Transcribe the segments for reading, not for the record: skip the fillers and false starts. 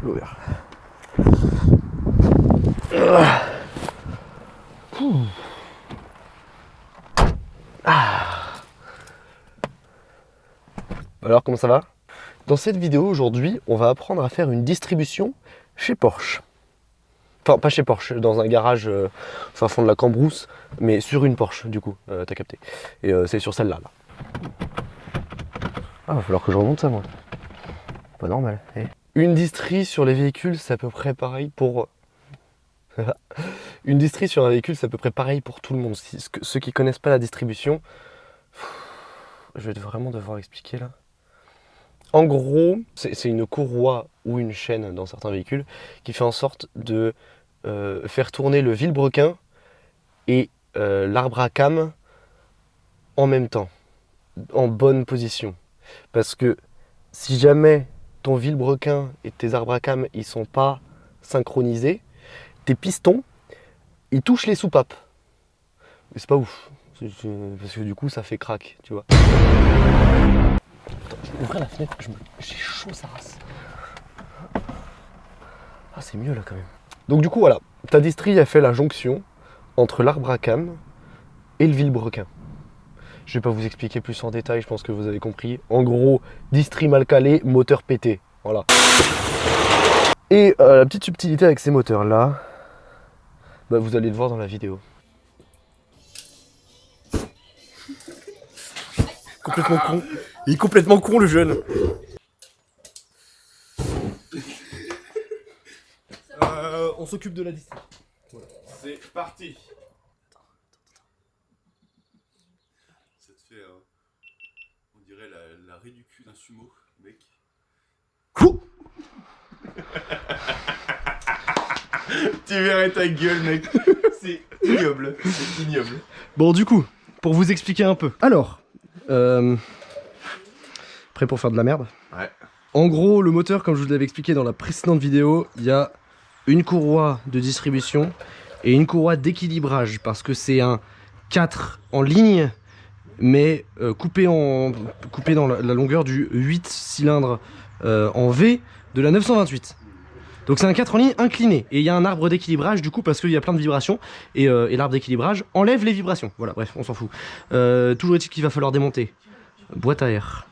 l'ouvert. Alors comment ça va? Dans cette vidéo aujourd'hui, on va apprendre à faire une distribution chez Porsche. Enfin pas chez Porsche, dans un garage fin fond de la Cambrousse, mais sur une Porsche du coup, t'as capté. Et c'est sur celle-là. Là. Ah, va falloir que je remonte ça moi. Pas normal. Eh. Une distrie sur les véhicules, c'est à peu près pareil pour... Une distrie sur un véhicule, c'est à peu près pareil pour tout le monde. Ceux qui connaissent pas la distribution, je vais vraiment devoir expliquer là. En gros, c'est une courroie ou une chaîne dans certains véhicules qui fait en sorte de faire tourner le vilebrequin et l'arbre à cames en même temps, en bonne position. Parce que si jamais ton vilebrequin et tes arbres à cames ils sont pas synchronisés, tes pistons ils touchent les soupapes. Mais c'est pas ouf, parce que du coup ça fait crack, tu vois. Attends, je vais ouvrir la fenêtre, j'ai chaud sa race. Ah c'est mieux là quand même. Donc du coup voilà, ta distrie a fait la jonction entre l'arbre à cames et le vilebrequin. Je vais pas vous expliquer plus en détail, je pense que vous avez compris. En gros, distrie mal calée, moteur pété. Voilà. Et la petite subtilité avec ces moteurs là, bah, vous allez le voir dans la vidéo. Complètement con. Il est complètement con le jeune. On s'occupe de la distrie. Voilà. C'est parti. Ça te fait, on dirait la raie du cul d'un sumo, mec. Tu verrais ta gueule, mec. C'est ignoble. C'est ignoble. Bon, du coup, pour vous expliquer un peu. Alors, prêt pour faire de la merde? Ouais. En gros, le moteur, comme je vous l'avais expliqué dans la précédente vidéo, il y a une courroie de distribution et une courroie d'équilibrage parce que c'est un 4 en ligne mais coupé dans la longueur du 8 cylindres en V de la 928. Donc c'est un 4 en ligne incliné et il y a un arbre d'équilibrage du coup parce qu'il y a plein de vibrations et l'arbre d'équilibrage enlève les vibrations. Voilà, bref, on s'en fout. Toujours est-il qu'il va falloir démonter boîte à air,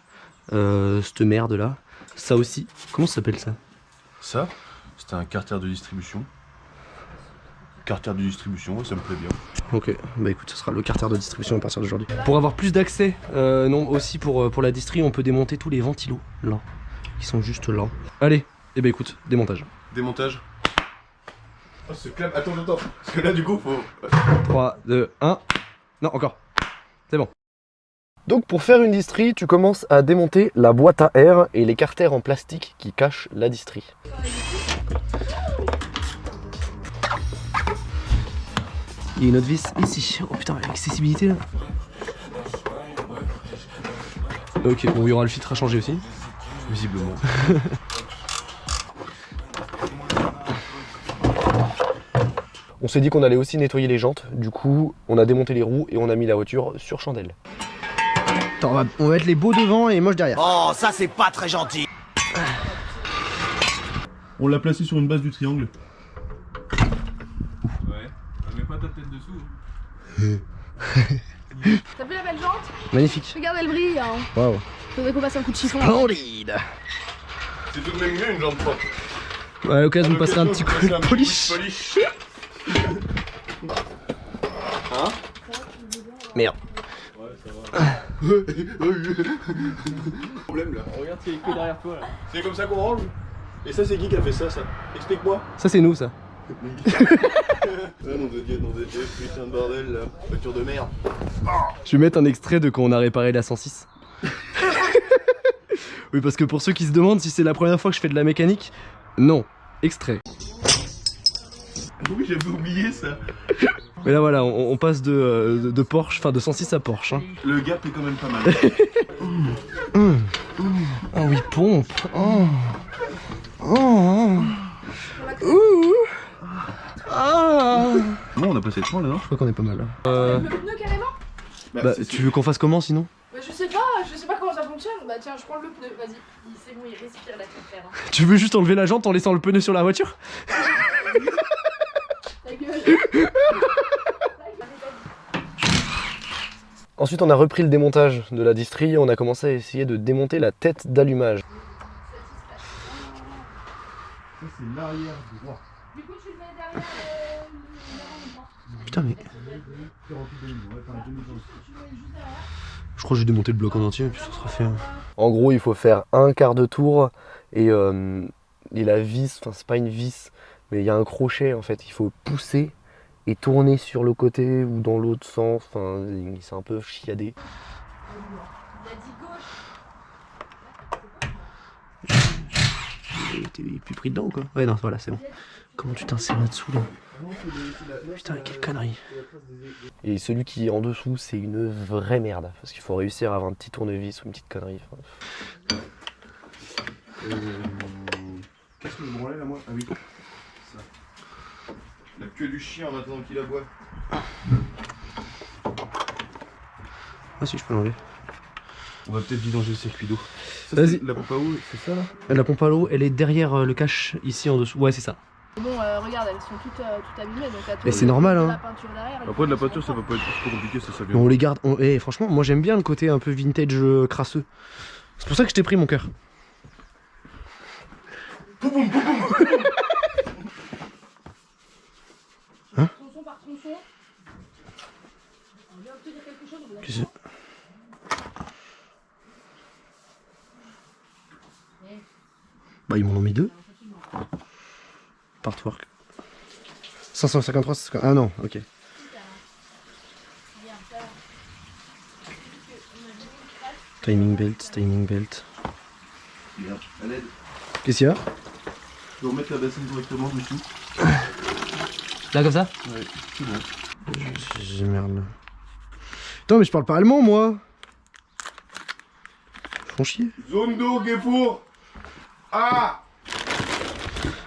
cette merde là, ça aussi. Comment ça s'appelle ça? Ça, c'était un carter de distribution. Carter de distribution, ça me plaît bien. Ok, bah écoute, ce sera le carter de distribution à partir d'aujourd'hui. Pour avoir plus d'accès, non, aussi pour la distri, on peut démonter tous les ventilos là, qui sont juste là. Allez, et bah écoute, démontage. Démontage. Oh, ce clap, attends, parce que là du coup faut... 3, 2, 1, non encore, c'est bon. Donc pour faire une distri, tu commences à démonter la boîte à air et les carters en plastique qui cachent la distri. Il y a une autre vis ici. Oh putain, l'accessibilité là. Ok, bon, il y aura le filtre à changer aussi. Visiblement. On s'est dit qu'on allait aussi nettoyer les jantes. Du coup, on a démonté les roues et on a mis la voiture sur chandelle. Attends, on va mettre les beaux devant et moche derrière. Oh, ça c'est pas très gentil. On l'a placé sur une base du triangle. Ouais, mets pas ta tête dessous. T'as vu la belle jante? Magnifique. Regarde, elle brille. Hein. Waouh. Faudrait qu'on passe un coup de chiffon. Splendide. C'est tout de même mieux une jambe propre. Ouais, à l'occasion, on passerait un petit coup de polish. Hein? Merde. Ouais, ça va. Problème là. Regarde, c'est que derrière toi là. C'est comme ça qu'on range? Et ça, c'est qui a fait ça? Explique-moi. Ça, c'est nous, ça. Ah, nom de Dieu, putain de bordel là. Voiture de merde. Je vais mettre un extrait de quand on a réparé la 106. Oui, parce que pour ceux qui se demandent si c'est la première fois que je fais de la mécanique, non. Extrait. Oui, j'avais oublié ça. Mais là, voilà, on passe de Porsche, enfin de 106 à Porsche. Hein. Le gap est quand même pas mal. Oh oui, pompe. Oh. Oh. Ouh. Ah. Bon, on a passé le temps là, non? Je crois qu'on est pas mal. Le pneu carrément? Bah, tu veux qu'on fasse comment sinon? Bah, je sais pas comment ça fonctionne. Bah tiens, je prends le pneu, vas-y. C'est bon, il est récipient. pire là qu'à faire. Hein. Tu veux juste enlever la jante en laissant le pneu sur la voiture? Ta gueule. Ensuite, on a repris le démontage de la distrie et on a commencé à essayer de démonter la tête d'allumage. Ça, c'est l'arrière droit. Du coup, tu le mets derrière Putain, mais. Je crois que je vais démonter le bloc en entier et puis ça sera fait. En gros, il faut faire un quart de tour et la vis, enfin c'est pas une vis, mais il y a un crochet en fait. Il faut pousser et tourner sur le côté ou dans l'autre sens. Enfin, c'est un peu chiadé. T'es plus pris dedans ou quoi? Ouais, non, voilà, c'est bon. Comment tu t'insères là-dessous là? Putain, quelle connerie. Et celui qui est en dessous, c'est une vraie merde. Parce qu'il faut réussir à avoir un petit tournevis ou une petite connerie. Enfin, Qu'est-ce que je branlais là, moi? Ah oui, ça. La queue du chien en attendant qu'il aboie. Ah si, je peux l'enlever. On va peut-être vidanger le circuit d'eau. Vas-y. La pompe à eau, c'est ça là? La pompe à l'eau, elle est derrière le cache, ici en dessous. Ouais, c'est ça. Bon, regarde, elles sont toutes abîmées. Donc à toi, Mais c'est normal, hein. La peinture derrière. Après de la peinture, ça va pas être trop compliqué, ça Mais on les garde. Eh, franchement, moi j'aime bien le côté un peu vintage crasseux. C'est pour ça que je t'ai pris mon cœur. Hein? Tronçon par tronçon. On vient obtenir quelque chose. Qu'est-ce que c'est? Bah ils m'en ont mis deux. Partwork. 553, ah non, ok. Timing belt, timing belt. Regarde, à l'aide. Qu'est-ce qu'il y a? Je vais remettre la bassine directement dessous. Là comme ça? Ouais, c'est bon. J'ai merde. Attends mais je parle pas allemand moi. Ils font chier. Zone d'eau, Gefour. Ah!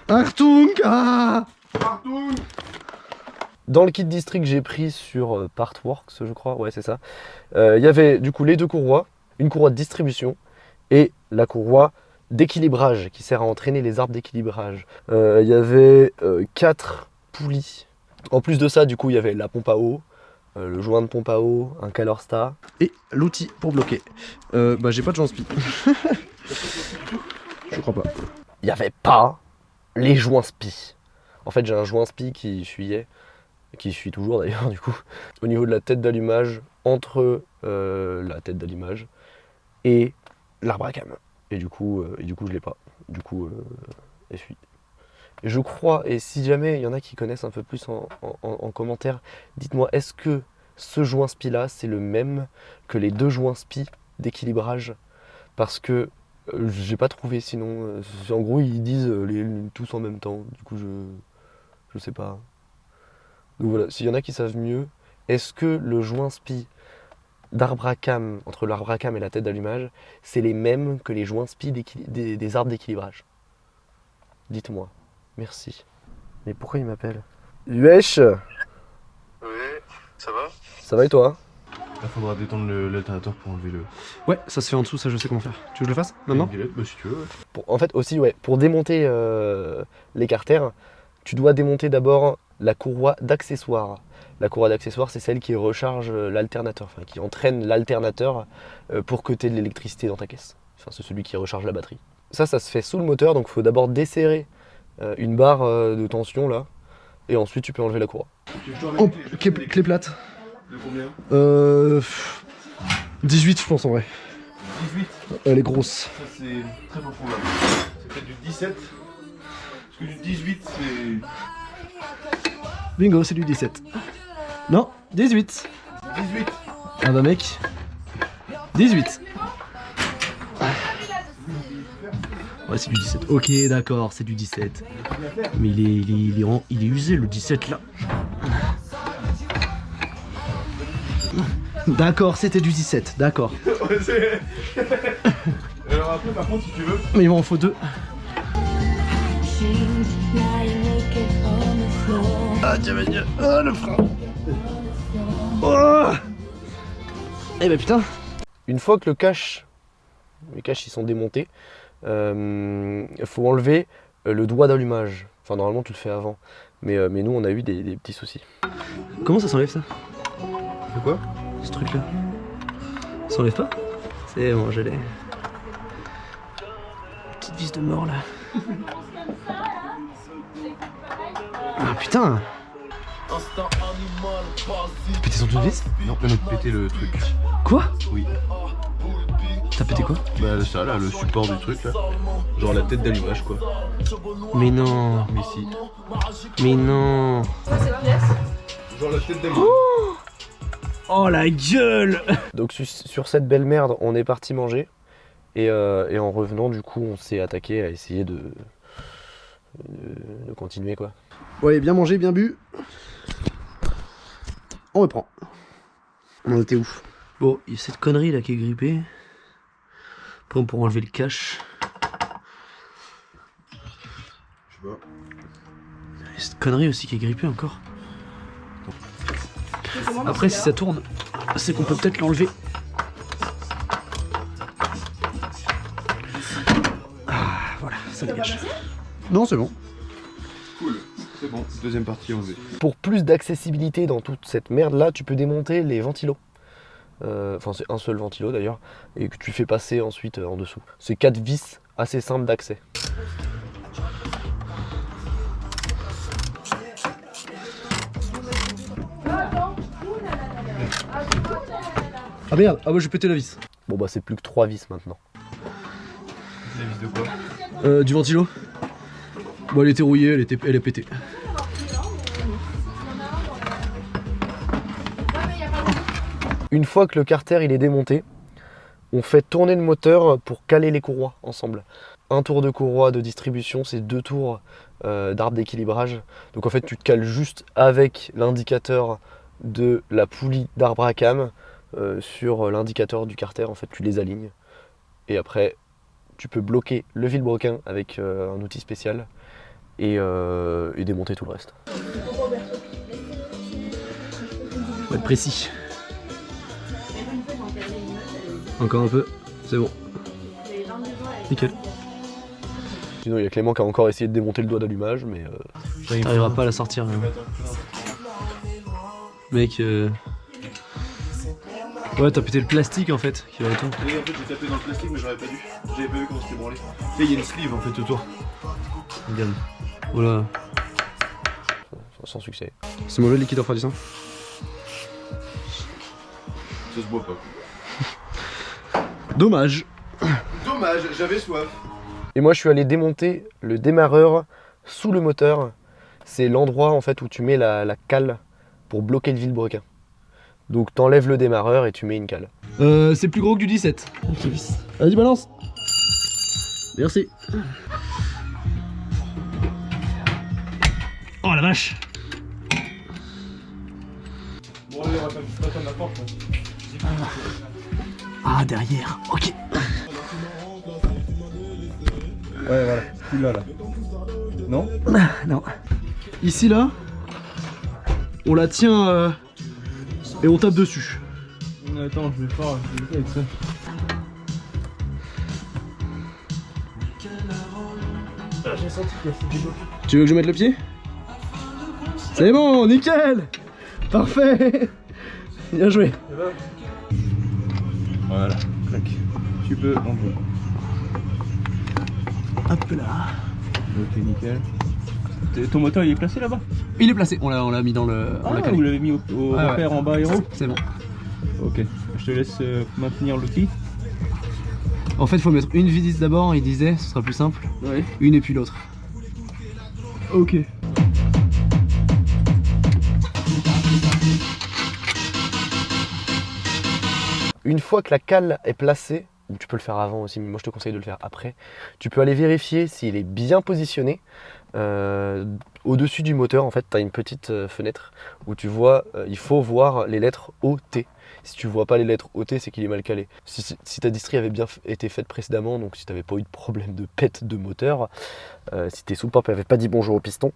Achtung! Ah! Partout! dans le kit district que j'ai pris sur Partworks, je crois, ouais c'est ça, il y avait du coup les deux courroies, une courroie de distribution et la courroie d'équilibrage qui sert à entraîner les arbres d'équilibrage. Il y avait 4 poulies. En plus de ça, du coup, il y avait la pompe à eau, le joint de pompe à eau, un Calorstar. Et l'outil pour bloquer. Bah j'ai pas de joint spi. Je crois pas. Il n'y avait pas les joints spi. En fait, j'ai un joint spi qui fuyait, qui fuit toujours d'ailleurs du coup, au niveau de la tête d'allumage, entre la tête d'allumage et l'arbre à cam. Et du coup, je l'ai pas. Du coup, essuie. Et je crois, et si jamais il y en a qui connaissent un peu plus en commentaire, dites-moi, est-ce que ce joint spi là, c'est le même que les deux joints spi d'équilibrage? Parce que j'ai pas trouvé, sinon, en gros, ils disent tous en même temps. Du coup, je sais pas. Donc voilà, s'il y en a qui savent mieux, est-ce que le joint spi d'arbre à cam, entre l'arbre à cam et la tête d'allumage, c'est les mêmes que les joints spi des arbres d'équilibrage? Dites-moi. Merci. Mais pourquoi il m'appelle? Wesh! Oui, ça va? Ça va et toi? Il faudra détendre l'alternateur pour enlever le... Ouais, ça se fait en dessous, ça je sais comment faire. Tu veux que je le fasse maintenant? Bah si tu veux, ouais. En fait aussi, ouais, pour démonter l'écarter, tu dois démonter d'abord la courroie d'accessoires. La courroie d'accessoires, c'est celle qui recharge l'alternateur, enfin qui entraîne l'alternateur pour que tu aies de l'électricité dans ta caisse. Enfin, c'est celui qui recharge la batterie. Ça se fait sous le moteur, donc il faut d'abord desserrer une barre de tension là, et ensuite tu peux enlever la courroie. Oh, clé plate. De combien? 18 je pense en vrai. 18. Elle est grosse. Ça c'est très profond là. C'est peut-être du 17. Parce que du 18 c'est... Bingo, c'est du 17. Non, 18. 18. Ah bah mec. 18. Ouais, c'est du 17. Ok, d'accord, c'est du 17. Mais il est usé le 17 là. D'accord, c'était du 17, d'accord. Alors après par contre si tu veux... Mais il m'en faut 2. Ah tiens, oh le frein. Oh. Eh bah putain. Une fois que les caches ils sont démontés, faut enlever le doigt d'allumage. Enfin, normalement, tu le fais avant. Mais nous, on a eu des petits soucis. Comment ça s'enlève ça? C'est quoi? Ce truc là? Ça s'enlève pas? C'est bon, je l'ai. Petite vis de mort là. Ah putain! Pété son tournevis? Non, on a pété le truc. Quoi? Oui. T'as pété quoi? Bah ça là, le support du truc là. Genre la tête d'allumage quoi. Mais non! Mais si. Mais non! Ça, c'est pièce. Genre la tête d'allumage. Oh la gueule! Donc sur cette belle merde, on est parti manger. Et en revenant, du coup, on s'est attaqué à essayer de continuer, quoi. Ouais, bien mangé, bien bu. On reprend. On était ouf. Bon, il y a cette connerie là qui est grippée. Après, on pourra enlever le cache. Je sais pas. Il y a cette connerie aussi qui est grippée encore. Après, si ça tourne, c'est qu'on peut peut-être l'enlever. Ah, voilà, ça dégage. Non, c'est bon. Cool. C'est bon. Deuxième partie enlevée. Pour plus d'accessibilité dans toute cette merde-là, tu peux démonter les ventilos. Enfin, c'est un seul ventilo d'ailleurs, et que tu fais passer ensuite en dessous. C'est 4 vis assez simples d'accès. Ah merde, ah bah j'ai pété la vis. Bon bah c'est plus que 3 vis maintenant. La vis de quoi? Du ventilo. Bon, elle était rouillée, elle est pétée. Une fois que le carter il est démonté, on fait tourner le moteur pour caler les courroies ensemble. Un tour de courroie de distribution, c'est 2 tours d'arbre d'équilibrage. Donc en fait tu te cales juste avec l'indicateur de la poulie d'arbre à cam sur l'indicateur du carter. En fait tu les alignes et après tu peux bloquer le vilebrequin avec un outil spécial et démonter tout le reste. Faut être précis. Encore un peu, c'est bon. Nickel. Sinon il y a Clément qui a encore essayé de démonter le doigt d'allumage mais T'arriveras pas à la sortir. Mec, ouais, t'as pété le plastique en fait qui va autour. Et en fait j'ai tapé dans le plastique mais j'aurais pas dû. J'avais pas vu comment c'était branlé. Tu sais, il y a une sleeve en fait autour. Regarde. Voilà. sans succès. C'est mauvais le liquide refroidissant? Ça se boit pas. Dommage. Dommage, j'avais soif. Et moi je suis allé démonter le démarreur sous le moteur. C'est l'endroit en fait où tu mets la cale pour bloquer le vilebrequin. Donc t'enlèves le démarreur et tu mets une cale. C'est plus gros que du 17. Vas-y, balance. Merci. Oh la vache. Bon allez, on va pas attendre la porte. Ah, derrière, ok. Ouais voilà, celui-là là. Non? Non. Ici là, on la tient et on tape dessus. Attends, je vais faire avec ça. J'ai senti qu'il y a des bloqués. Tu veux que je mette le pied? C'est bon, nickel. Parfait. Bien joué. Voilà, clac. Tu peux enlever. Hop là. Ok, nickel. Ton moteur il est placé là-bas? Il est placé, on l'a mis dans le... on l'a calé. Vous l'avez mis au Ah, repère ouais. en bas et en haut? C'est bon. Ok, je te laisse maintenir l'outil. En fait, il faut mettre une vis d'abord, il disait, ce sera plus simple. Ouais. Une et puis l'autre. Ok. Une fois que la cale est placée, ou tu peux le faire avant aussi, mais moi je te conseille de le faire après, tu peux aller vérifier s'il est bien positionné. Au-dessus du moteur, en fait, tu as une petite fenêtre où tu vois, il faut voir les lettres OT. Si tu vois pas les lettres OT, c'est qu'il est mal calé. Si ta distrie avait bien été faite précédemment, donc si tu n'avais pas eu de problème de pète de moteur, si tes soupapes n'avaient pas dit bonjour au piston,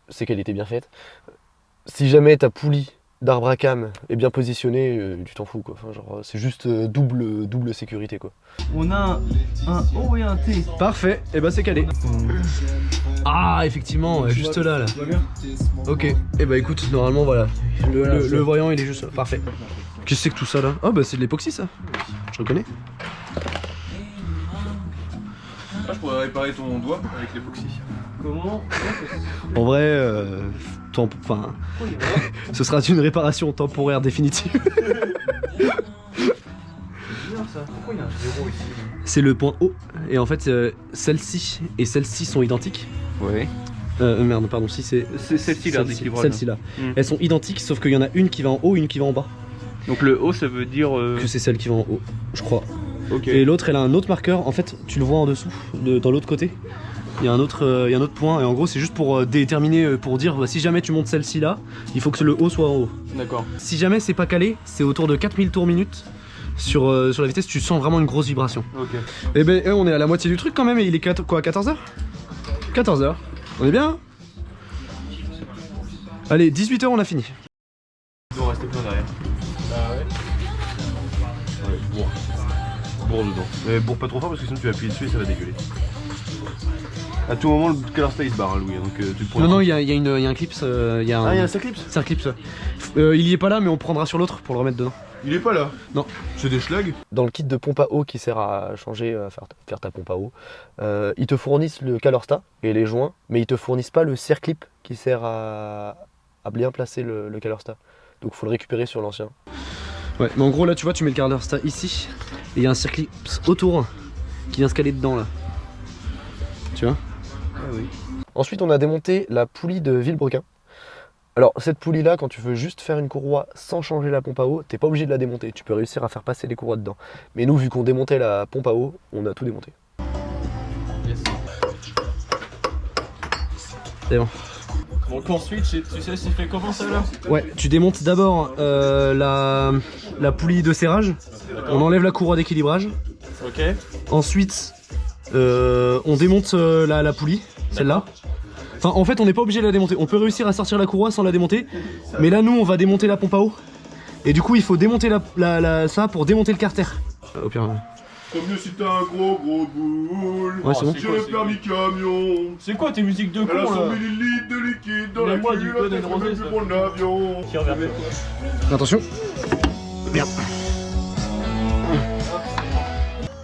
c'est qu'elle était bien faite. Si jamais ta poulie d'arbre à cam est bien positionné, tu t'en fous quoi. Enfin, genre, c'est juste double sécurité quoi. On a un O et un T. Parfait, et bah c'est calé. Ah, effectivement, juste là. Ok, et bah écoute, normalement voilà. Le voyant il est juste là. Parfait. Qu'est-ce que c'est que tout ça là? Ah bah c'est de l'époxy ça. Je reconnais. Ah, je pourrais réparer ton doigt avec l'époxy. Comment? En vrai, ce sera une réparation temporaire définitive. Pourquoi il y a un 0 ici? C'est le point O. Et en fait, celle-ci et celle-ci sont identiques. Ouais. Merde, pardon, si c'est celle-ci là, d'équilibrage. Celle-ci là. Elles sont identiques, sauf qu'il y en a une qui va en haut et une qui va en bas. Donc le O ça veut dire. Que c'est celle qui va en haut, je crois. Ok. Et l'autre, elle a un autre marqueur. En fait, tu le vois en dessous, dans l'autre côté. Il y a un autre point. Et en gros, c'est juste pour déterminer, pour dire bah, si jamais tu montes celle-ci là, il faut que le haut soit en haut. D'accord. Si jamais c'est pas calé, c'est autour de 4000 tours minute. Sur la vitesse, tu sens vraiment une grosse vibration. Ok. Et ben, on est à la moitié du truc quand même. Et il est quoi, 14h 14h. On est bien? Allez, 18h, on a fini. Il doit rester plein derrière. Ouais, bourre dedans. Mais bourre pas trop fort parce que sinon tu vas appuyer dessus et ça va dégueuler. À tout moment, le ColorSta il se barre, Louis, donc tu le prends. Non, il y a un clips. Ah, il y a un clips. C'est un clips. Il y est pas là, mais on prendra sur l'autre pour le remettre dedans. Il est pas là. Non. C'est des schlags. Dans le kit de pompe à eau qui sert à changer, à faire ta pompe à eau, ils te fournissent le ColorSta et les joints, mais ils te fournissent pas le serre-clip qui sert à bien placer le ColorSta. Donc il faut le récupérer sur l'ancien. Ouais, mais en gros là tu vois, tu mets le ColorSta ici et il y a un serre-clip autour qui vient se caler dedans là. Tu vois? Ah oui. Ensuite on a démonté la poulie de Villebrequin. Alors cette poulie là, quand tu veux juste faire une courroie sans changer la pompe à eau, t'es pas obligé de la démonter, tu peux réussir à faire passer les courroies dedans. Mais nous, vu qu'on démontait la pompe à eau, on a tout démonté. Yes. C'est bon. Donc ensuite, tu sais c'est fait comment ça là? Ouais, tu démontes d'abord la poulie de serrage, on enlève la courroie d'équilibrage. Ok. Ensuite, on démonte la poulie, celle-là. Enfin, en fait, on n'est pas obligé de la démonter. On peut réussir à sortir la courroie sans la démonter. Mais là, nous, on va démonter la pompe à eau. Et du coup, il faut démonter ça pour démonter le carter. Au pire. Comme mieux si t'as un gros boule. Ouais, c'est bon. J'ai le permis camion. C'est quoi tes musiques de Elle a con 100 là? ml de liquide dans la Mets-moi du culotte, Golden elle fait Roses, même plus là. pour l'avion. Qui revient. Attention. Merde.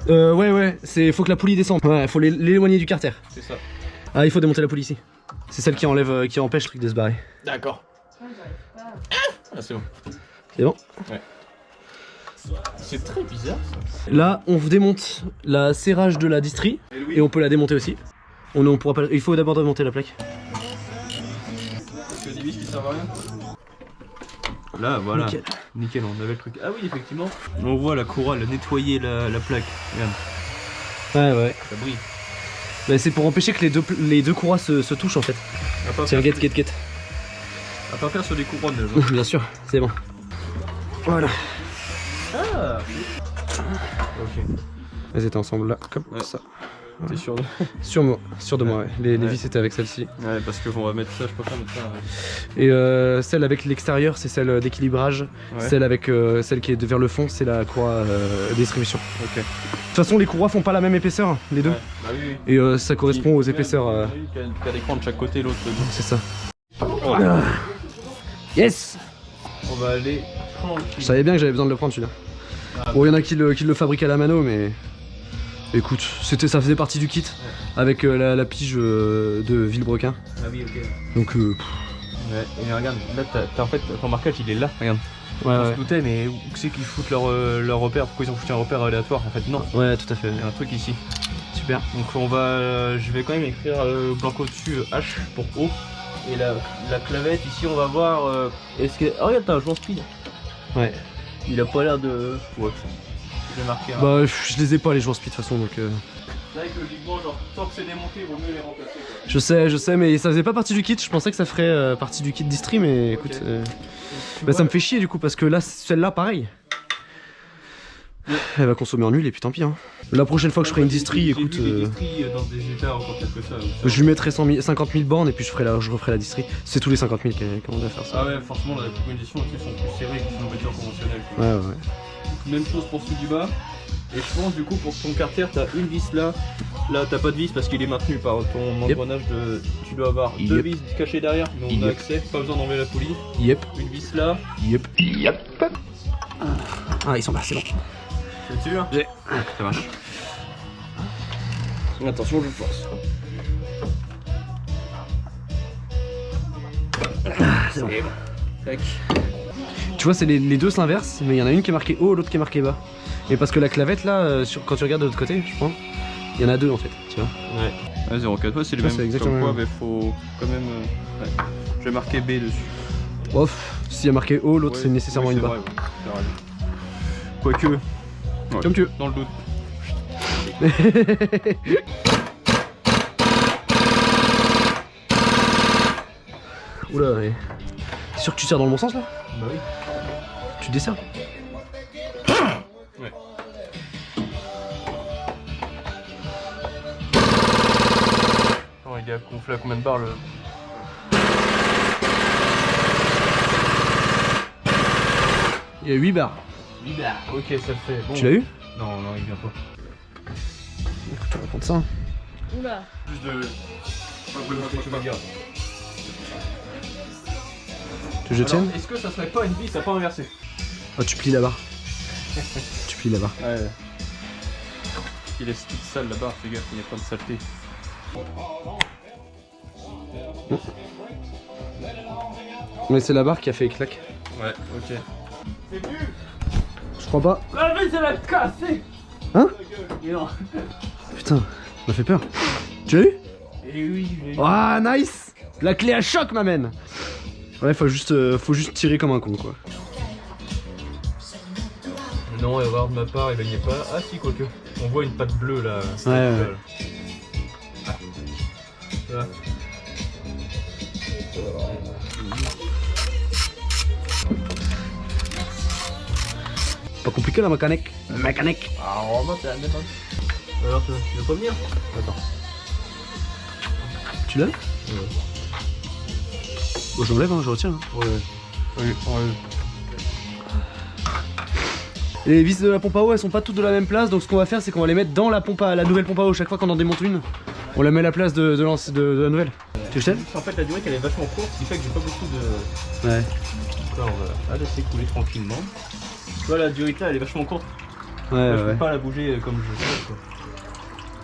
Ouais, faut que la poulie descende. Ouais, faut l'éloigner du carter. C'est ça. Ah, il faut démonter la poulie ici. C'est celle qui enlève, qui empêche le truc de se barrer. D'accord. Ah c'est bon. C'est bon? Ouais. C'est très bizarre ça. Là, on démonte la serrage de la distrie et on peut la démonter aussi. On pourra pas. Il faut d'abord démonter la plaque. Parce que des vis qui servent à rien. Là, voilà. Nickel, on avait le truc. Ah oui, effectivement. On voit la courroie, elle a nettoyé la plaque. Regarde, Ouais. ça brille. Bah, c'est pour empêcher que les deux courroies se touchent en fait. Tiens, get. On va pas faire sur des couronnes là. Bien sûr, c'est bon. Voilà. Ah. Ok. Elles étaient ensemble là, comme Ouais. ça. T'es sûr de... Sûr de moi, ouais. Les vis étaient avec celle-ci. Ouais, parce que on va mettre ça, je préfère mettre ça. Ouais. Et celle avec l'extérieur, c'est celle d'équilibrage. Ouais. Celle avec celle qui est vers le fond, c'est la courroie distribution. Ok. De toute façon, les courroies font pas la même épaisseur, les deux. Ouais. Bah oui. Et ça correspond aux épaisseurs. T'as l'écran de chaque côté, l'autre. C'est ça. Ah. Yes. On va aller Je tranquille. savais bien que j'avais besoin de le prendre celui-là. Bon, il y en a qui le fabriquent à la mano, mais écoute, ça faisait partie du kit avec la pige de Villebrequin. Ah oui, ok. Donc, Ouais, et regarde, là, en fait, ton marquage il est là, regarde. On se doutait, mais où c'est qu'ils foutent leur repère? Pourquoi ils ont foutu un repère aléatoire? En fait, non. Ouais, tout à fait. Il y a un truc ici. Super. Donc, je vais quand même écrire blanco dessus H pour O. Et la clavette ici, on va voir. Est-ce que. Oh, regarde, t'as un joint speed. Ouais. Il a pas l'air de. Ouais. Je vais marquer un. Bah, je les ai pas les joueurs speed de toute façon, donc. C'est vrai que logiquement, genre, tant que c'est démonté, il vaut mieux les remplacer. Quoi. Je sais, mais ça faisait pas partie du kit. Je pensais que ça ferait partie du kit distri, mais écoute. Bah, ça me fait chier du coup, parce que là, celle-là, pareil. Elle va consommer en huile et puis tant pis. Hein. La prochaine fois que je ferai une distrie, écoute. Des distries dans des états encore pires que ça. Je lui mettrai 50 000 bornes et puis je referai la distrie. C'est tous les 50 000 qu'on doit faire ça. Ah ouais, forcément, les conditions aussi sont plus serrées qu'une voiture conventionnelle. Ouais. Même chose pour celui du bas. Et je pense du coup pour ton carter, t'as une vis là. Là, t'as pas de vis parce qu'il est maintenu par ton engrenage de. Tu dois avoir deux vis cachées derrière, mais on a accès, pas besoin d'enlever la poulie. Une vis là. Ah, ils sont là, c'est bon. C'est sûr? J'ai. Ça marche. Attention, je force. C'est bon. Tac. Tu vois, c'est les deux l'inverse, mais il y en a une qui est marquée haut, l'autre qui est marquée bas. Et parce que la clavette là, quand tu regardes de l'autre côté, je pense, il y en a deux en fait, tu vois. Ouais. 0,4, ouais, c'est le même. C'est exactement comme quoi, mais faut quand même. Ouais. Je vais marquer B dessus. Off, s'il y a marqué haut, l'autre c'est nécessairement une bas. Quoique. Ouais. Comme tu veux. Dans le doute. Oula, ouais. T'es sûr que tu tires dans le bon sens là? Bah oui. Tu desserres? Ouais. Attends, il est gonflé à combien de barres le. Il y a 8 barres. 8 barres. Ok, ça le fait. Bon. Tu l'as eu? Non, il vient pas. Tu vas prendre ça. Oula. Plus de. Je me garde. Tu veux que je tienne? Est-ce que ça serait pas une vis à pas inverser? Oh, tu plies la barre. Tu plies la barre. Ouais. Il est toute sale la barre, fais gaffe, il y a plein de saleté. Mais c'est la barre qui a fait éclac. Ouais, ok. Je crois pas. La vis elle va être cassée! Hein? Non. Putain, ça m'a fait peur. Tu l'as eu? Eh oui, j'ai eu. Ah, nice! La clé à choc m'amène! Ouais, faut juste tirer comme un con quoi. Non, erreur de ma part, il baignait pas. Ah si, quoique. On voit une patte bleue là. Ouais. Ah. Là. Pas compliqué la mécanique. Mécanique. Ah, vraiment, t'es la même. Alors, tu veux pas venir? Attends. Tu l'as? Bon, je l'enlève, hein, je retiens. Hein. Ouais. Oui, Et les vis de la pompe à eau, elles sont pas toutes de la même place, donc ce qu'on va faire, c'est qu'on va les mettre dans la pompe la nouvelle pompe à eau. Chaque fois qu'on en démonte une, on la met à la place de la nouvelle. Tu sais? En fait, la durée qu'elle est vachement courte, ce qui fait que j'ai pas beaucoup de. Ouais. Là, on va laisser couler tranquillement. Tu vois, la durée là, elle est vachement courte. Ouais, Je peux pas la bouger comme je veux, quoi.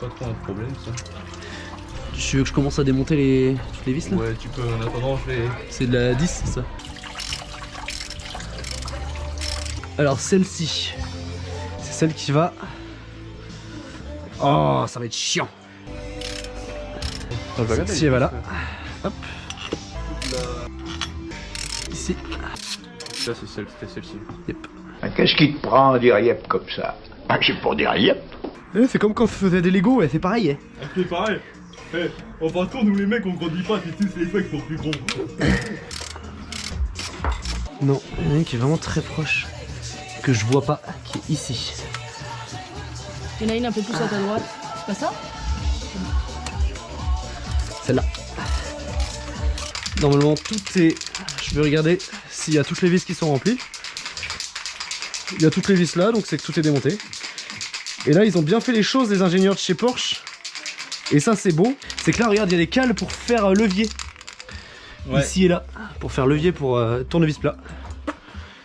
Pas trop un problème, ça. Tu veux que je commence à démonter toutes les vis là? Ouais, tu peux, en attendant, je vais. C'est de la 10, ça. Alors celle-ci, c'est celle qui va... Oh, ça va être chiant. Celle-ci, elle va là. Hop. Ici. Ça, c'était celle-ci. Yep. Qu'est-ce qui te prend à dire yep comme ça? Ah, c'est pour dire yep. C'est comme quand on faisait des Lego, c'est pareil. C'est pareil. En partant, nous les mecs, on grandit pas, c'est tous les mecs qui sont plus gros. Non, il y en a une qui est vraiment très proche, que je vois pas, qui est ici. Il y en a une un peu plus à ta droite. C'est pas ça? Celle-là. Normalement, tout est... Je vais regarder s'il y a toutes les vis qui sont remplies. Il y a toutes les vis là, donc c'est que tout est démonté. Et là, ils ont bien fait les choses, les ingénieurs de chez Porsche. Et ça, c'est beau. C'est que là, regarde, il y a des cales pour faire levier. Ouais. Ici et là, pour faire levier pour tournevis plat.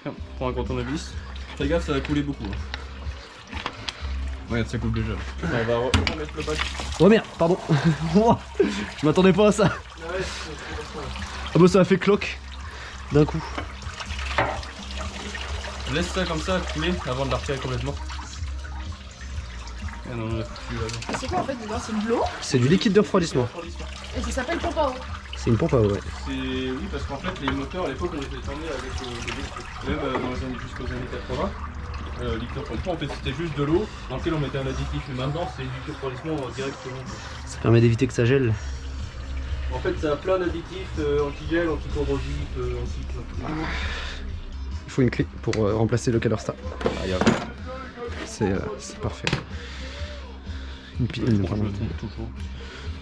Tiens, prends un gros tournevis. Fais gaffe, ça va couler beaucoup. Regarde, ça coule déjà. On va remettre le bac. Oh merde, pardon. Je m'attendais pas à ça. Ah bah ça a fait cloque d'un coup. Laisse ça comme ça couler avant de la retirer complètement. Ah non, on a plus là. C'est quoi en fait dedans? C'est de l'eau? C'est du liquide de refroidissement. Et ça s'appelle pompe à eau. C'est une pompe à eau, ouais. Oui, parce qu'en fait, les moteurs à l'époque, on les a tournés avec des même dans les années jusqu'aux années 80. Liquide refroidissement, en fait, c'était juste de l'eau dans lequel on mettait un additif. Mais maintenant, c'est du liquide refroidissement directement. Ça permet d'éviter que ça gèle. En fait, ça a plein d'additifs anti-gel, anti-corrosif, anti. Il faut une clé pour remplacer le Calerstar. c'est parfait. Une pile, pardon.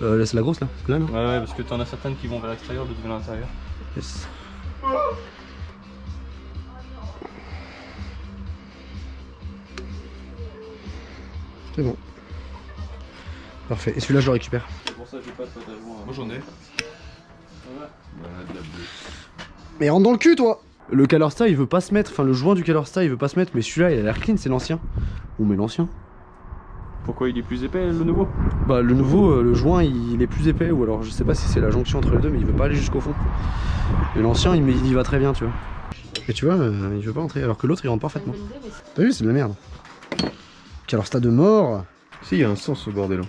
Là, c'est la grosse là, là non? Ouais, parce que t'en as certaines qui vont vers l'extérieur, d'autres vers l'intérieur. Yes. C'est bon. Parfait. Et celui-là, je le récupère. C'est pour ça que j'ai pas de pote à joint. Moi j'en ai. Mais rentre dans le cul, toi! Le Calorstar, il veut pas se mettre. Enfin, le joint du Calorstar, il veut pas se mettre. Mais celui-là, il a l'air clean, c'est l'ancien. Ou mais l'ancien. Pourquoi il est plus épais le nouveau? Bah, le nouveau, le joint, il est plus épais. Ou alors, je sais pas si c'est la jonction entre les deux, mais il veut pas aller jusqu'au fond. Et l'ancien, il y va très bien, tu vois. Et tu vois, il veut pas entrer. Alors que l'autre, il rentre parfaitement. T'as vu, c'est de la merde. Calorstar de mort. Si, il y a un sens ce bordel.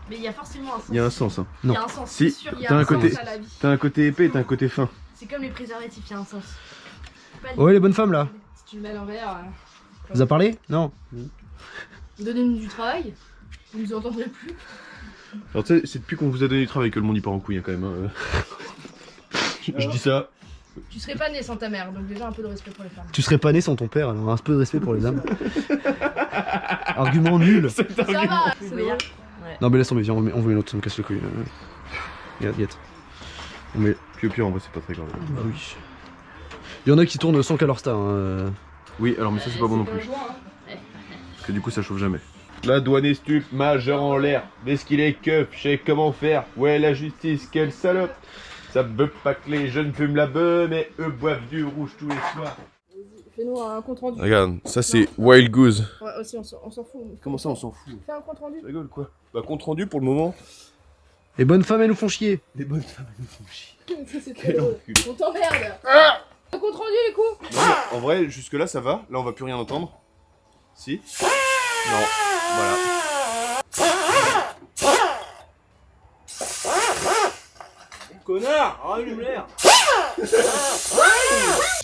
Mais il y a forcément un sens. Il y a un sens. Hein. Il y a un sens, Si, c'est sûr, il y a t'as un un côté- sens à la vie. T'as un côté épais et t'as un côté fin. C'est comme les préservatifs, il y a un sens. Ouais, les bonnes femmes là. Si tu le mets à l'envers, Vous a parlé? Non. donnez-nous du travail, vous nous entendrez plus. Alors tu sais, c'est depuis qu'on vous a donné du travail que le monde y part en couille hein, quand même. Hein. Je dis ça. Tu serais pas né sans ta mère, donc déjà un peu de respect pour les femmes. Tu serais pas né sans ton père, alors un peu de respect pour les dames. Argument nul. Ça va, c'est bien. Non mais laisse tomber, viens, on veut une autre, ça me casse le couille. Regarde. Mais puis au pire en vrai c'est pas très grave. Bah oui. Il y en a qui tournent sans Calorstar. Hein. Oui alors mais ça c'est pas bon non pas plus. un joint, hein. Parce que du coup ça chauffe jamais. La douane est stup, majeur en l'air. Est-ce qu'il est keuf, je sais comment faire. Ouais la justice, quelle salope. Ça veut pas que les jeunes fument la beuh, mais eux boivent du rouge tous les soirs. Fais-nous un compte rendu. Regarde, ça c'est Wild Goose. Ouais, aussi, on s'en fout. Comment ça on s'en fout? Fais un compte rendu. Tu rigoles quoi? Bah compte rendu pour le moment. Les bonnes femmes, elles nous font chier. Les bonnes femmes elles nous font chier. C'est trop Quel drôle. enculé. On t'emmerde. Un compte rendu les coups. Non, mais en vrai, jusque là ça va. Là on va plus rien entendre. Si? Non. Voilà. Connard, allume l'air.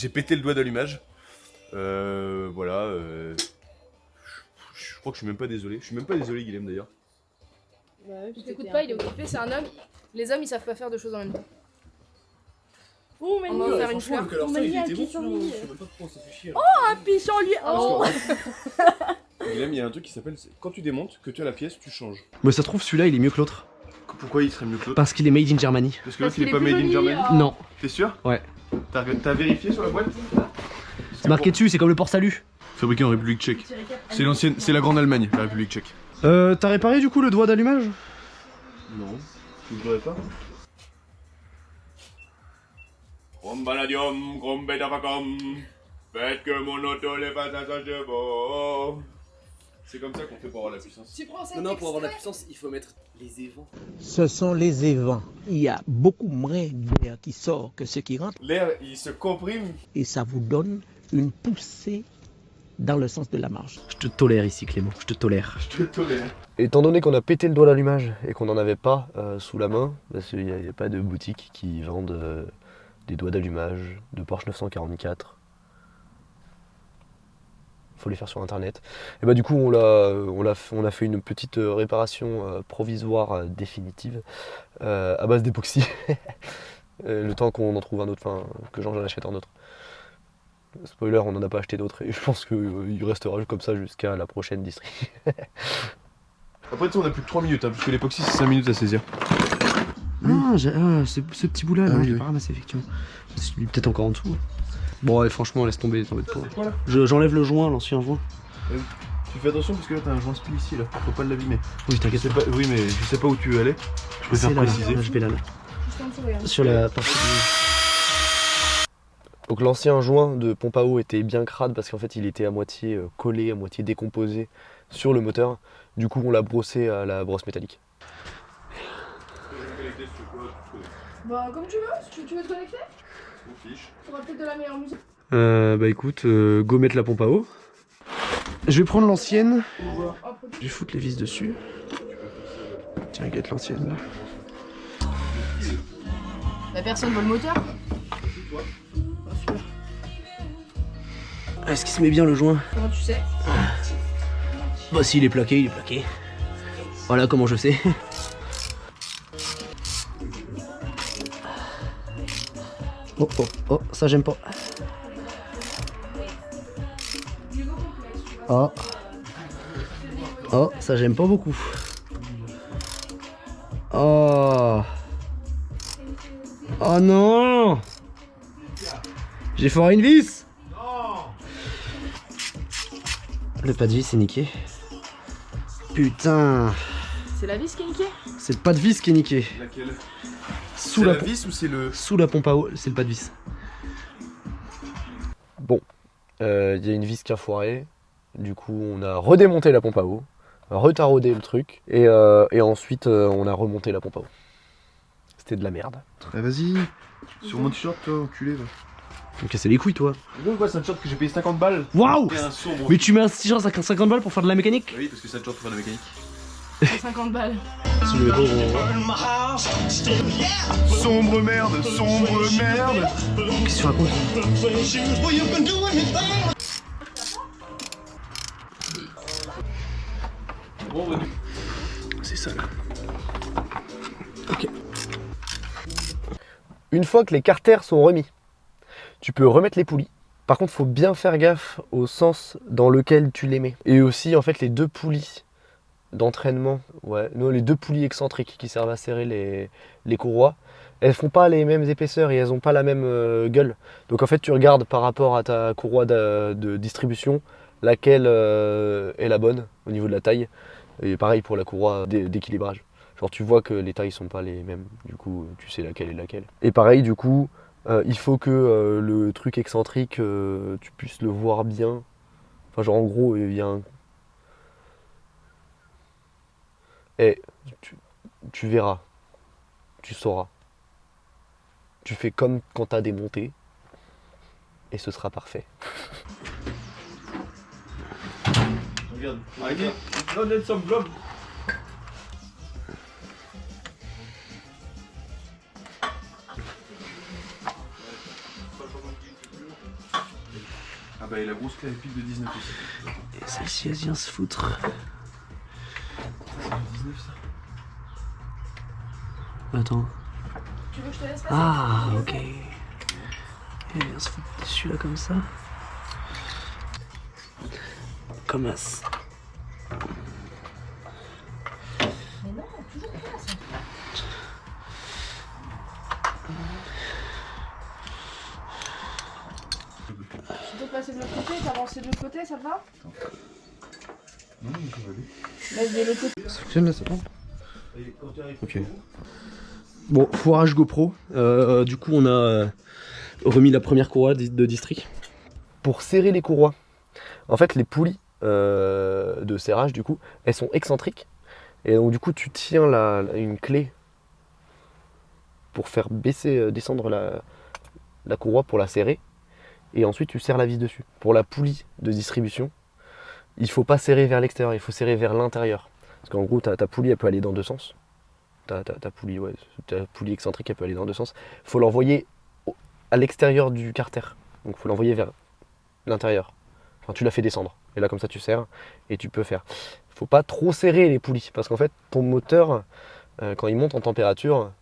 J'ai pété le doigt d'allumage. Voilà. Je crois que je suis même pas désolé. Je suis même pas désolé, Guilhem d'ailleurs. Tu t'écoutes pas, il est occupé, c'est un homme. Les hommes ils savent pas faire deux choses en même temps. On va faire une fleur. Oh, Un pissenlit. Oh. Guilhem, il y a un truc qui s'appelle quand tu démontes, que tu as la pièce, tu changes. Mais ça se trouve, celui-là, il est mieux que l'autre. Pourquoi il serait mieux que l'autre? Parce qu'il est made in Germany. Parce que l'autre Parce il est qu'il pas est plus made in joli, Germany. oh. Non. T'es sûr? Ouais. T'as vérifié sur la boîte? C'est marqué dessus, c'est comme le port salut. Fabriqué en République tchèque. C'est l'ancienne, c'est la grande Allemagne, la République tchèque. T'as réparé du coup le doigt d'allumage? Non, tu voudrais pas? Faites que mon auto les fasse à 100 chevaux. C'est comme ça qu'on fait pour avoir la puissance. Tu prends cet Non, pour avoir la extrait. puissance, il faut mettre les évents. Ce sont les évents. Il y a beaucoup moins d'air qui sort que ce qui rentre L'air, il se comprime. et ça vous donne une poussée dans le sens de la marche. Je te tolère ici, Clément, je te tolère. Je te tolère. Étant donné qu'on a pété le doigt d'allumage et qu'on n'en avait pas sous la main, parce qu'il n'y a pas de boutique qui vendent des doigts d'allumage de Porsche 944. Faut les faire sur internet. Et bah du coup on a fait une petite réparation provisoire définitive à base d'époxy. Le temps qu'on en trouve un autre, enfin que j'en achète un autre. Spoiler, on n'en a pas acheté d'autres et je pense qu'il restera comme ça jusqu'à la prochaine distri. Après, tu sais, on a plus que 3 minutes, hein, parce que l'époxy c'est 5 minutes à saisir. Ah, ce petit bout là, Ah, non, oui, j'ai oui. pas ramassé effectivement. C'est peut-être encore en dessous. Bon, ouais, franchement, laisse tomber, t'embête pas. Quoi là? J'enlève le joint, l'ancien joint. Tu fais attention parce que là t'as un joint spill ici là, faut pas l'abîmer. Oui, Je t'inquiète sais pas. pas, oui mais je sais pas où tu veux aller. Je préfère C'est là, préciser. là, je vais là. Juste en dessous, regarde. Sur la partie. Donc l'ancien joint de pompe à eau était bien crade parce qu'en fait il était à moitié collé, à moitié décomposé sur le moteur. Du coup on l'a brossé à la brosse métallique. Bah comme tu veux, si tu veux te connecter, t'auras peut-être de la meilleure musique. Bah écoute, go mettre la pompe à eau. Je vais prendre l'ancienne. Je vais foutre les vis dessus. Tiens, regarde l'ancienne là. La personne voit le moteur. Est-ce qu'il se met bien le joint? Comment tu sais? Bah s'il est plaqué, il est plaqué. Voilà comment je sais. Oh oh oh, ça j'aime pas. Oh. Oh, ça j'aime pas beaucoup. Oh. Oh non. J'ai foiré une vis. Le pas de vis est niqué. Putain. C'est la vis qui est niquée? C'est le pas de vis qui est niqué. Laquelle? Sous la vis ou c'est le... Sous la pompe à eau, c'est le pas de vis. Bon, il y a une vis qui a foiré. Du coup, on a redémonté la pompe à eau, retaraudé le truc, et ensuite on a remonté la pompe à eau. C'était de la merde. Ah vas-y, sur mon t-shirt toi, enculé va. Tu me casser les couilles toi. Donc quoi, c'est un t-shirt que j'ai payé 50 balles. Waouh. C'est un sombre. Mais tu mets un t-shirt à 50 balles pour faire de la mécanique? Oui, parce que c'est un t-shirt pour faire de la mécanique. 50 balles. Si je le mets pas, Sombre merde, sombre merde. qu'est-ce que tu racontes? C'est ça là. Ok. Une fois que les carters sont remis, tu peux remettre les poulies. Par contre, faut bien faire gaffe au sens dans lequel tu les mets. Et aussi, en fait, les deux poulies d'entraînement, ouais, non, les deux poulies excentriques qui servent à serrer les courroies, elles font pas les mêmes épaisseurs et elles ont pas la même gueule. Donc en fait, tu regardes par rapport à ta courroie de distribution, laquelle est la bonne au niveau de la taille. Et pareil pour la courroie d'équilibrage. Genre tu vois que les tailles sont pas les mêmes, du coup tu sais laquelle est laquelle. Et pareil du coup, il faut que le truc excentrique, tu puisses le voir bien. Enfin genre en gros, il y a un... Et tu verras, tu sauras. Tu fais comme quand t'as démonté, et ce sera parfait. Regarde, arrêtez, donne some globe. Ah bah et la grosse clé pique de 19 aussi. Et celle-ci elle vient se foutre. C'est de 19 ça. Attends. Tu veux que je te laisse passer? Ah ok. Elle vient se foutre dessus là comme ça. Comme as. Mais non, toujours pas ça. Tu peux passer de l'autre côté, t'avancer de l'autre côté, ça te va? Non, mais ça va aller. Vas-y, de l'autre côté. Ça fonctionne là, c'est bon? Ok. Bon, foirage GoPro. Du coup, on a remis la première courroie de district. Pour serrer les courroies, en fait les poulies de serrage du coup, elles sont excentriques. Et donc du coup tu tiens une clé pour faire descendre la courroie pour la serrer. Et ensuite tu serres la vis dessus. Pour la poulie de distribution, il faut pas serrer vers l'extérieur, il faut serrer vers l'intérieur. Parce qu'en gros ta poulie elle peut aller dans deux sens. Ta poulie excentrique elle peut aller dans deux sens. Il faut l'envoyer à l'extérieur du carter. Donc il faut l'envoyer vers l'intérieur. Enfin tu la fais descendre. Et là comme ça tu serres et tu peux faire. Il faut pas trop serrer les poulies parce qu'en fait ton moteur quand il monte en température,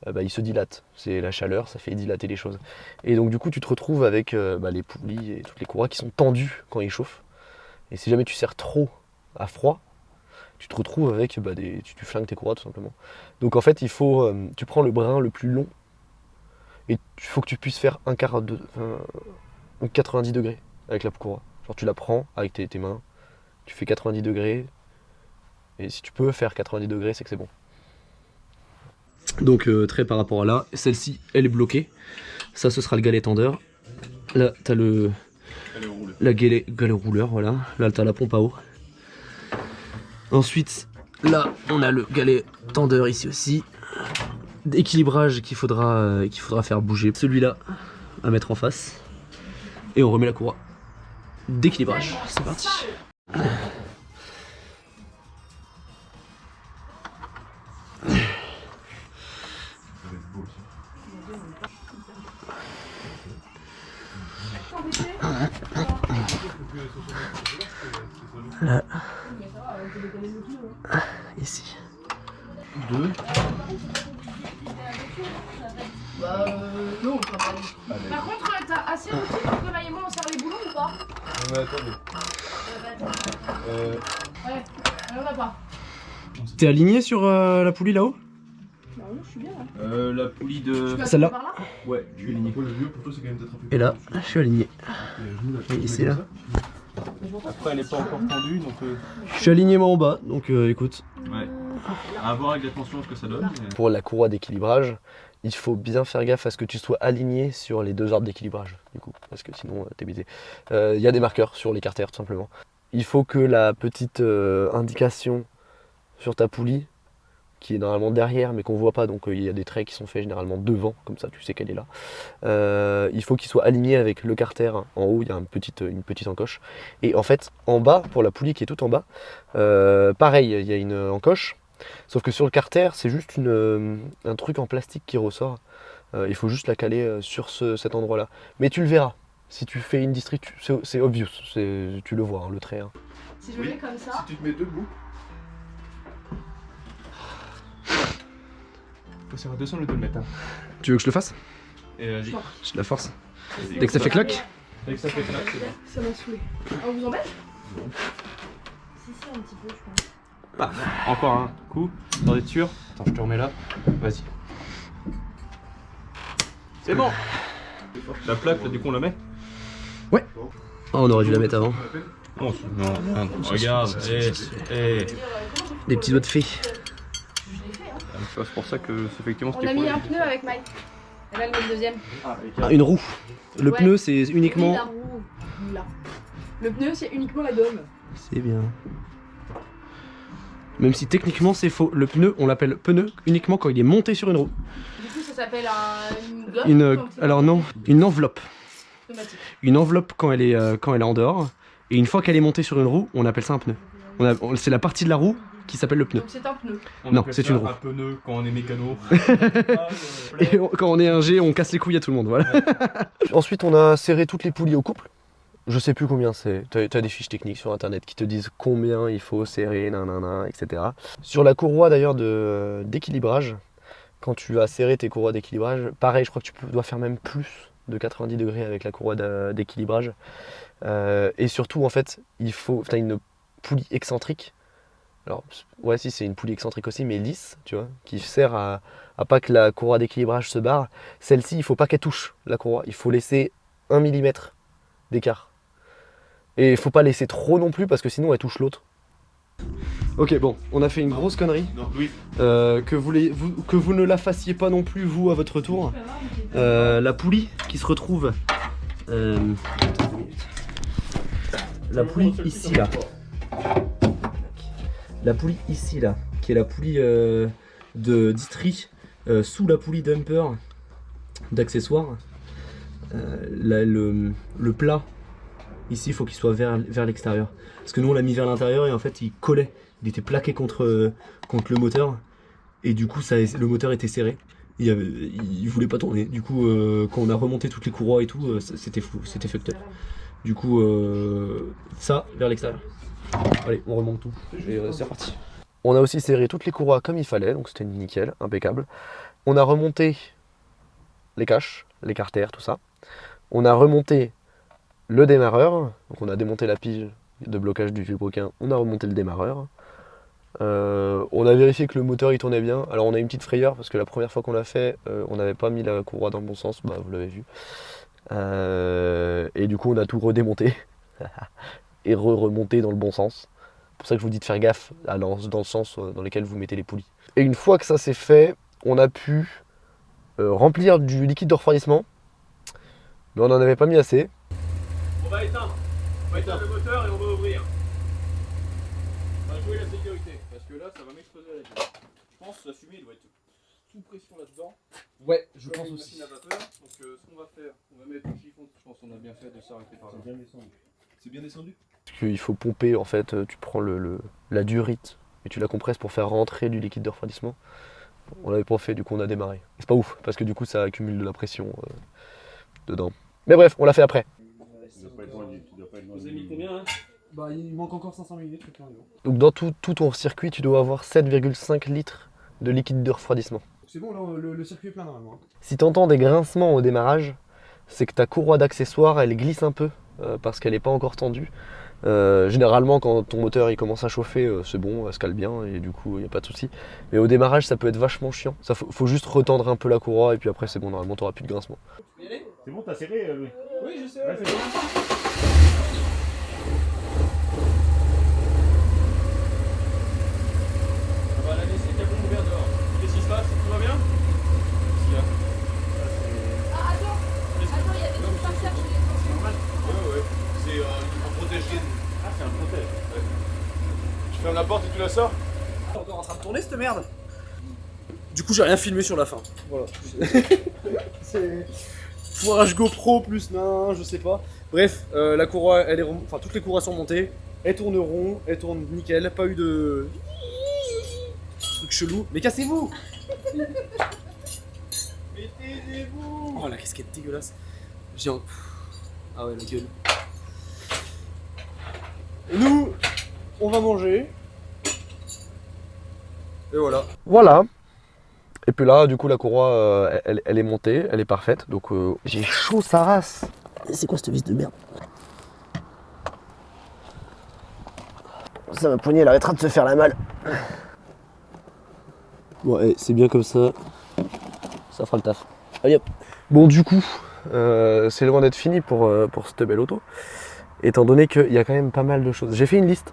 il se dilate. C'est la chaleur, ça fait dilater les choses. Et donc du coup tu te retrouves avec les poulies et toutes les courroies qui sont tendues quand ils chauffent. Et si jamais tu serres trop à froid, tu te retrouves avec tu flingues tes courroies tout simplement. Donc en fait tu prends le brin le plus long et il faut que tu puisses faire un quart de 90 degrés avec la courroie. Genre tu la prends avec tes mains, tu fais 90 degrés et si tu peux faire 90 degrés c'est que c'est bon. Donc trait par rapport à là, celle-ci elle est bloquée. Ça ce sera le galet tendeur. Là t'as la galet rouleur, voilà. Là t'as la pompe à eau. Ensuite là on a le galet tendeur ici aussi. D'équilibrage qu'il faudra faire bouger. Celui-là à mettre en face. Et on remet la courroie d'équilibrage. C'est parti. Là. Ici. 2. Non, on peut pas. Par contre, t'as assez d'outils pour que là et moi on serre les boulons ou pas? Non mais attendez. Ouais. On va pas. T'es aligné sur la poulie là-haut? Bah oui, je suis bien là. La poulie de... Celle-là. Par là? Ouais, je suis aligné. Et là, je suis aligné. Et ici là. Après, elle est pas encore tendue, donc... Je suis aligné moi en bas, donc écoute. Ouais. À voir avec la tension ce que ça donne. Mais... Pour la courroie d'équilibrage, il faut bien faire gaffe à ce que tu sois aligné sur les deux arbres d'équilibrage, du coup, parce que sinon t'es bêté. Il y a des marqueurs sur les carters, tout simplement. Il faut que la petite indication sur ta poulie, qui est normalement derrière mais qu'on voit pas, donc il y a des traits qui sont faits généralement devant, comme ça tu sais qu'elle est là. Il faut qu'il soit aligné avec le carter. En haut il y a une petite encoche, et en fait en bas, pour la poulie qui est tout en bas, pareil, il y a une encoche, sauf que sur le carter c'est juste un truc en plastique qui ressort. Il faut juste la caler sur cet endroit là, mais tu le verras si tu fais une distri, c'est obvious, tu le vois, hein, le trait, hein. Si je le mets comme ça. Si tu te mets debout. C'est à 200 le 2 mètres. Hein. Tu veux que je le fasse? Et vas-y. J'ai de la force. Dès que ça fait clac. Dès que ça fait clac, c'est bon. Ça m'a saoulé. On vous embête? Si, un petit peu, je pense. Encore un coup, dans d'être sûr. Attends, je te remets là. Vas-y. C'est bon. La plaque, là, du coup, on la met? Ouais. Oh, on aurait dû la mettre avant. Non, regarde. Des petits doigts de fée. C'est pour ça que effectivement On a mis un pneu avec Mike. Et là, le deuxième. Ah, une roue. Le Ouais. pneu, c'est Oui, uniquement. la roue. Là. Le pneu, c'est uniquement la gomme. C'est bien. Même si techniquement c'est faux. Le pneu, on l'appelle pneu uniquement quand il est monté sur une roue. Du coup, ça s'appelle une gomme. Alors non, une enveloppe. Pneumatique. Une enveloppe quand elle est en dehors. Et une fois qu'elle est montée sur une roue, on appelle ça un pneu. C'est la partie de la roue qui s'appelle le pneu. Donc c'est un pneu. Non, c'est une roue. Un pneu quand on est mécano. Et quand on est un G, on casse les couilles à tout le monde. Voilà. Ensuite on a serré toutes les poulies au couple. Je sais plus combien c'est, tu as des fiches techniques sur internet qui te disent combien il faut serrer, nanana, etc. Sur la courroie d'ailleurs d'équilibrage, quand tu vas serrer tes courroies d'équilibrage, pareil, je crois que tu dois faire même plus de 90 degrés avec la courroie d'équilibrage. Et surtout, en fait, tu as une poulie excentrique. Alors, ouais, si, c'est une poulie excentrique aussi, mais lisse, tu vois, qui sert à pas que la courroie d'équilibrage se barre. Celle-ci, il faut pas qu'elle touche la courroie, il faut laisser 1 mm d'écart. Et il faut pas laisser trop non plus parce que sinon elle touche l'autre. Ok, bon, on a fait une grosse connerie. Non, oui. Que vous ne la fassiez pas non plus vous à votre tour. La poulie qui se retrouve. La poulie ici là. La poulie ici là, qui est la poulie de distri sous la poulie dumper d'accessoires. Le plat ici, il faut qu'il soit vers l'extérieur. Parce que nous on l'a mis vers l'intérieur et en fait il collait. Il était plaqué contre le moteur. Et du coup le moteur était serré. Il voulait pas tourner. Du coup quand on a remonté toutes les courroies et tout, c'était fou, c'était fucked up. Du coup ça vers l'extérieur. Allez, on remonte tout et c'est reparti. On a aussi serré toutes les courroies comme il fallait, donc c'était nickel, impeccable. On a remonté les caches, les carters, tout ça. On a remonté le démarreur, donc on a démonté la pige de blocage du vilebrequin, on a remonté le démarreur. On a vérifié que le moteur il tournait bien. Alors on a une petite frayeur parce que la première fois qu'on l'a fait, on n'avait pas mis la courroie dans le bon sens, bah vous l'avez vu. Et du coup on a tout redémonté et remonté dans le bon sens. C'est pour ça que je vous dis de faire gaffe dans le sens dans lequel vous mettez les poulies. Et une fois que ça c'est fait, on a pu remplir du liquide de refroidissement, mais on n'en avait pas mis assez. On va éteindre le moteur et on va ouvrir. On va jouer la sécurité, parce que là ça va m'exploser la gueule. Je pense que la fumée doit être sous pression là-dedans. Ouais, je Comme pense une aussi. machine à vapeur. Donc ce qu'on va faire, on va mettre le chiffon. Je pense qu'on a bien fait de s'arrêter par là. C'est bien descendu. C'est bien descendu. Parce qu'il faut pomper, en fait, tu prends la durite et tu la compresses pour faire rentrer du liquide de refroidissement. On l'avait pas fait, du coup on a démarré. Et c'est pas ouf, parce que du coup ça accumule de la pression dedans. Mais bref, on l'a fait après. Vous avez mis combien hein? Bah il manque encore 500 ml. Donc dans tout ton circuit, tu dois avoir 7,5 litres de liquide de refroidissement. C'est bon, là le circuit est plein normalement. Si tu entends des grincements au démarrage, c'est que ta courroie d'accessoires elle glisse un peu parce qu'elle n'est pas encore tendue. Généralement quand ton moteur il commence à chauffer, c'est bon, elle se cale bien et du coup il n'y a pas de souci. Mais au démarrage ça peut être vachement chiant. Ça faut juste retendre un peu la courroie et puis après c'est bon, normalement t'auras plus de grincement. C'est bon, t'as serré, Louis? Oui, je sais. Ouais, c'est bon. On va la laisser le capot ouvert dehors. Qu'est-ce qui se passe? Tout va bien? Qu'est-ce qu'il y a? Ah, attends, il y a des trucs par terre, je les ai. Ouais, c'est un protège-gaine. Ah, c'est un protège, ouais. Tu fermes la porte et tu la sors? T'es encore en train de tourner cette merde. Du coup j'ai rien filmé sur la fin. Voilà. C'est foirage GoPro plus je sais pas. Bref, la courroie, elle est enfin toutes les courroies sont montées. Elles tournent rond, elles tournent nickel, pas eu de truc chelou. Mais cassez-vous. Mais taisez-vous. Oh la casquette dégueulasse. J'ai un... Ah ouais la gueule. Et nous, on va manger. Et voilà. Voilà. Et puis là, du coup, la courroie, elle est montée, elle est parfaite. Donc j'ai chaud sa race. C'est quoi cette vis de merde? Ça, ma poignée, elle arrêtera de se faire la malle. Ouais, c'est bien comme ça. Ça fera le taf. Allez hop. Bon, du coup, c'est loin d'être fini pour cette belle auto. Étant donné qu'il y a quand même pas mal de choses. J'ai fait une liste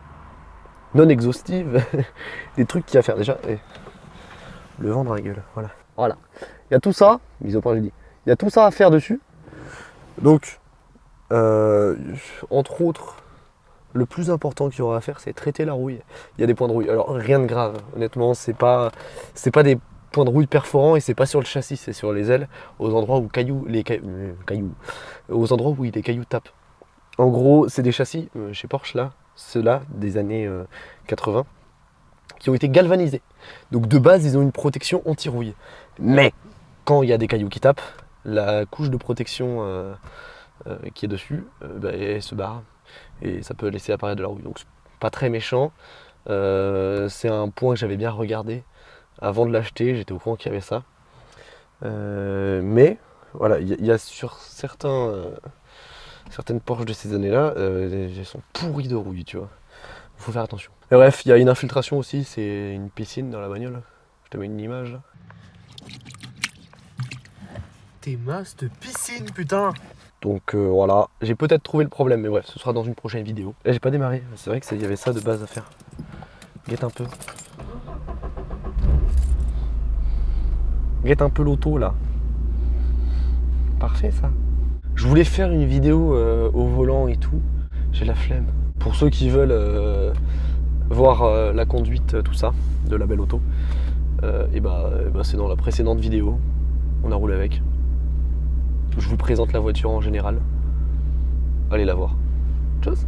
non exhaustive des trucs qu'il y a à faire. Déjà, le vent dans la gueule. Voilà. Il y a tout ça, mise au point, j'ai dit. Il y a tout ça à faire dessus. Donc, entre autres, le plus important qu'il y aura à faire, c'est traiter la rouille. Il y a des points de rouille. Alors, rien de grave. Honnêtement, c'est pas des points de rouille perforants et c'est pas sur le châssis, c'est sur les ailes, aux endroits où aux endroits où les cailloux tapent. En gros, c'est des châssis chez Porsche là, ceux-là des années 80, qui ont été galvanisés. Donc de base, ils ont une protection anti-rouille. Mais quand il y a des cailloux qui tapent, la couche de protection qui est dessus, elle se barre et ça peut laisser apparaître de la rouille. Donc c'est pas très méchant. C'est un point que j'avais bien regardé avant de l'acheter. J'étais au courant qu'il y avait ça. Mais voilà, il y a sur certaines Porsche de ces années-là, elles sont pourries de rouille, tu vois. Faut faire attention. Et bref, il y a une infiltration aussi, c'est une piscine dans la bagnole. Je te mets une image là. Des masses de piscine, putain! Donc voilà, j'ai peut-être trouvé le problème, mais bref, ce sera dans une prochaine vidéo. Là, j'ai pas démarré, c'est vrai qu'il y avait ça de base à faire. Guette un peu. Guette un peu l'auto là. Parfait ça. Je voulais faire une vidéo au volant et tout. J'ai la flemme. Pour ceux qui veulent voir la conduite, tout ça, de la belle auto, c'est dans la précédente vidéo. On a roulé avec. Je vous présente la voiture en général. Allez la voir. Tchuss.